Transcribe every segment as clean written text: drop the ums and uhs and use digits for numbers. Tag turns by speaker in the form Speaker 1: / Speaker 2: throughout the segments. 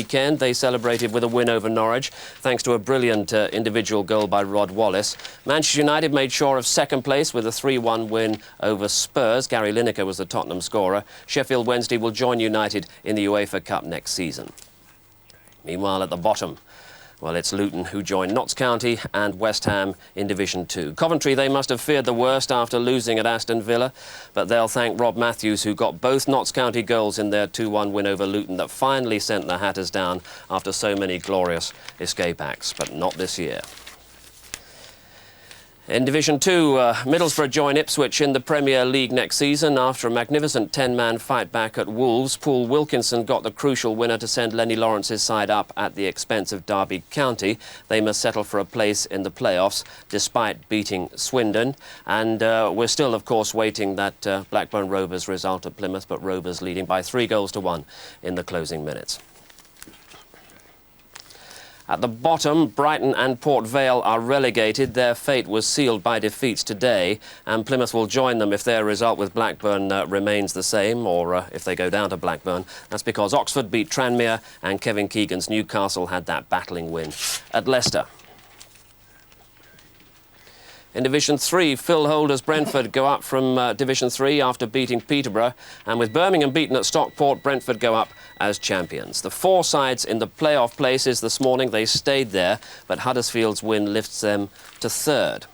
Speaker 1: Weekend, they celebrated with a win over Norwich, thanks to a brilliant individual goal by Rod Wallace. Manchester United made sure of second place with a 3-1 win over Spurs. Gary Lineker was the Tottenham scorer. Sheffield Wednesday will join United in the UEFA Cup next season. Meanwhile, at the bottom, well, it's Luton who join Notts County and West Ham in Division 2. Coventry, they must have feared the worst after losing at Aston Villa, but they'll thank Rob Matthews, who got both Notts County goals in their 2-1 win over Luton that finally sent the Hatters down after so many glorious escape acts, but not this year. In Division 2, Middlesbrough join Ipswich in the Premier League next season. After a magnificent 10-man fight back at Wolves, Paul Wilkinson got the crucial winner to send Lenny Lawrence's side up at the expense of Derby County. They must settle for a place in the playoffs, despite beating Swindon. And we're still, of course, waiting that Blackburn Rovers result at Plymouth, but Rovers leading by 3-1 in the closing minutes. At the bottom, Brighton and Port Vale are relegated. Their fate was sealed by defeats today, and Plymouth will join them if their result with Blackburn remains the same, or if they go down to Blackburn. That's because Oxford beat Tranmere and Kevin Keegan's Newcastle had that battling win at Leicester. In Division 3, Phil Holder's Brentford go up from Division 3 after beating Peterborough, and with Birmingham beaten at Stockport, Brentford go up as champions. The 4 sides in the playoff places this morning, they stayed there, but Huddersfield's win lifts them to 3rd.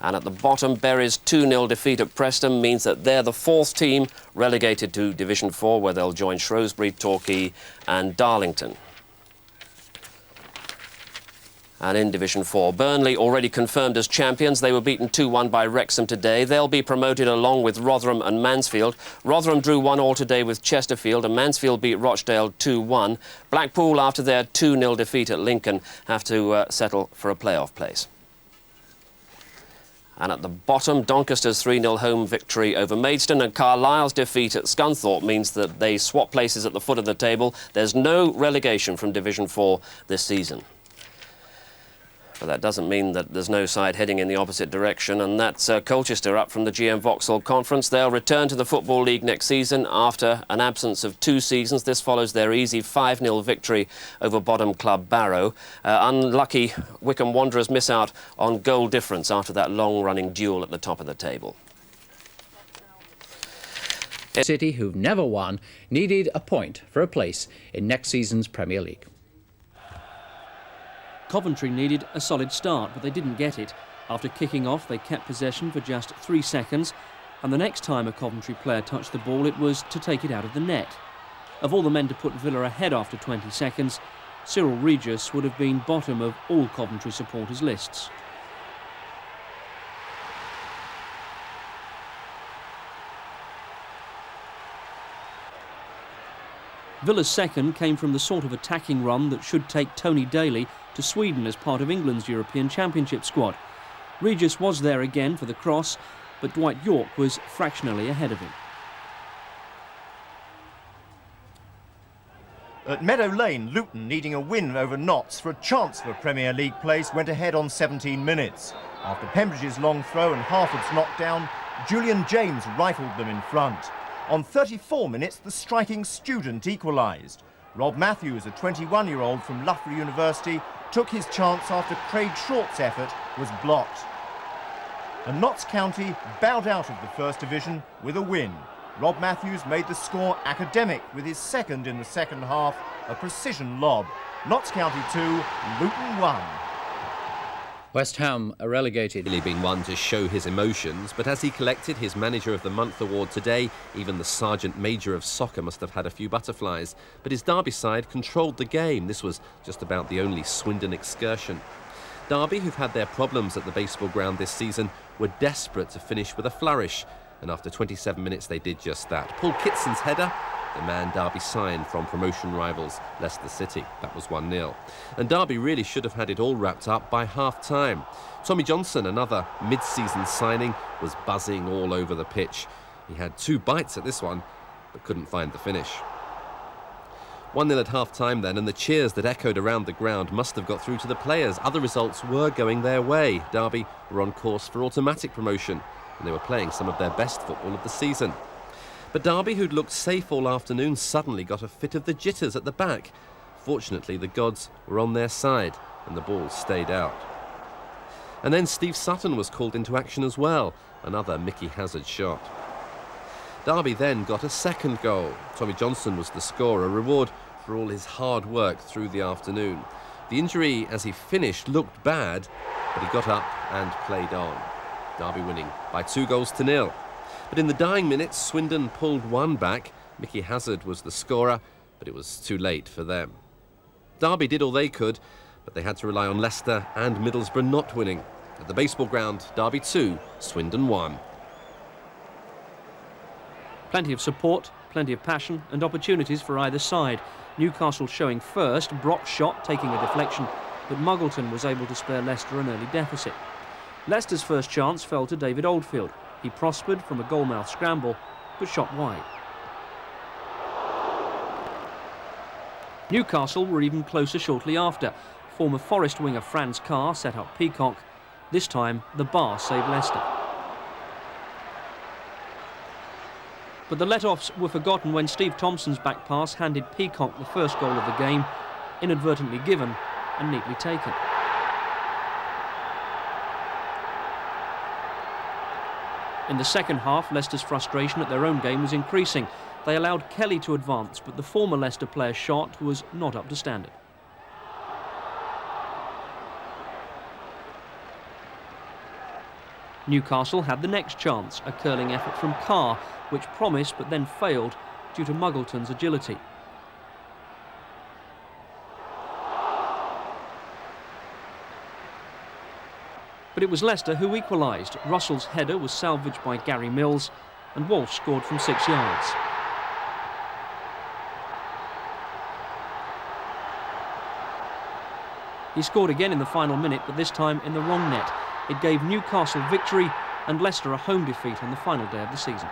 Speaker 1: And at the bottom, Bury's 2-0 defeat at Preston means that they're the 4th team relegated to Division 4, where they'll join Shrewsbury, Torquay and Darlington. And in Division 4, Burnley already confirmed as champions. They were beaten 2-1 by Wrexham today. They'll be promoted along with Rotherham and Mansfield. Rotherham drew 1-1 today with Chesterfield, and Mansfield beat Rochdale 2-1. Blackpool, after their 2-0 defeat at Lincoln, have to settle for a playoff place. And at the bottom, Doncaster's 3-0 home victory over Maidstone and Carlisle's defeat at Scunthorpe means that they swap places at the foot of the table. There's no relegation from Division 4 this season. But that doesn't mean that there's no side heading in the opposite direction, and that's Colchester up from the GM Vauxhall Conference. They'll return to the Football League next season after an absence of 2 seasons. This follows their easy 5-0 victory over bottom club Barrow. Unlucky Wycombe Wanderers miss out on goal difference after that long-running duel at the top of the table.
Speaker 2: City, who've never won, needed a point for a place in next season's Premier League.
Speaker 3: Coventry needed a solid start, but they didn't get it. After kicking off, they kept possession for just 3 seconds, and the next time a Coventry player touched the ball, it was to take it out of the net. Of all the men to put Villa ahead after 20 seconds, Cyril Regis would have been bottom of all Coventry supporters' lists. Villa's second came from the sort of attacking run that should take Tony Daly to Sweden as part of England's European Championship squad. Regis was there again for the cross, but Dwight York was fractionally ahead of him.
Speaker 4: At Meadow Lane, Luton, needing a win over Notts for a chance for a Premier League place, went ahead on 17 minutes. After Pembridge's long throw and Harford's knockdown, Julian James rifled them in front. On 34 minutes, the striking student equalised. Rob Matthews, a 21-year-old from Loughborough University, took his chance after Craig Short's effort was blocked. And Notts County bowed out of the First Division with a win. Rob Matthews made the score academic with his second in the second half, a precision lob. Notts County 2, Luton 1.
Speaker 2: West Ham are relegated.
Speaker 5: Really been one to show his emotions, but as he collected his Manager of the Month award today, even the Sergeant Major of soccer must have had a few butterflies. But his Derby side controlled the game. This was just about the only Swindon excursion. Derby, who've had their problems at the baseball ground this season, were desperate to finish with a flourish. And after 27 minutes, they did just that. Paul Kitson's header, the man Derby signed from promotion rivals Leicester City. That was 1-0. And Derby really should have had it all wrapped up by half-time. Tommy Johnson, another mid-season signing, was buzzing all over the pitch. He had 2 bites at this one, but couldn't find the finish. 1-0 at half-time then, and the cheers that echoed around the ground must have got through to the players. Other results were going their way. Derby were on course for automatic promotion, and they were playing some of their best football of the season. But Derby, who'd looked safe all afternoon, suddenly got a fit of the jitters at the back. Fortunately, the gods were on their side and the ball stayed out. And then Steve Sutton was called into action as well, another Mickey Hazard shot. Derby then got a second goal. Tommy Johnson was the scorer, a reward for all his hard work through the afternoon. The injury as he finished looked bad, but he got up and played on. Derby winning by 2-0. But in the dying minutes, Swindon pulled one back. Mickey Hazard was the scorer, but it was too late for them. Derby did all they could, but they had to rely on Leicester and Middlesbrough not winning. At the baseball ground, Derby 2, Swindon 1.
Speaker 3: Plenty of support, plenty of passion and opportunities for either side. Newcastle showing first, Brock's shot taking a deflection, but Muggleton was able to spare Leicester an early deficit. Leicester's first chance fell to David Oldfield. He prospered from a goalmouth scramble, but shot wide. Newcastle were even closer shortly after. Former Forest winger Franz Carr set up Peacock. This time, the bar saved Leicester. But the let-offs were forgotten when Steve Thompson's back pass handed Peacock the first goal of the game, inadvertently given and neatly taken. In the second half, Leicester's frustration at their own game was increasing. They allowed Kelly to advance, but the former Leicester player's shot was not up to standard. Newcastle had the next chance, a curling effort from Carr, which promised but then failed due to Muggleton's agility. But it was Leicester who equalised. Russell's header was salvaged by Gary Mills and Walsh scored from 6 yards. He scored again in the final minute, but this time in the wrong net. It gave Newcastle victory and Leicester a home defeat on the final day of the season.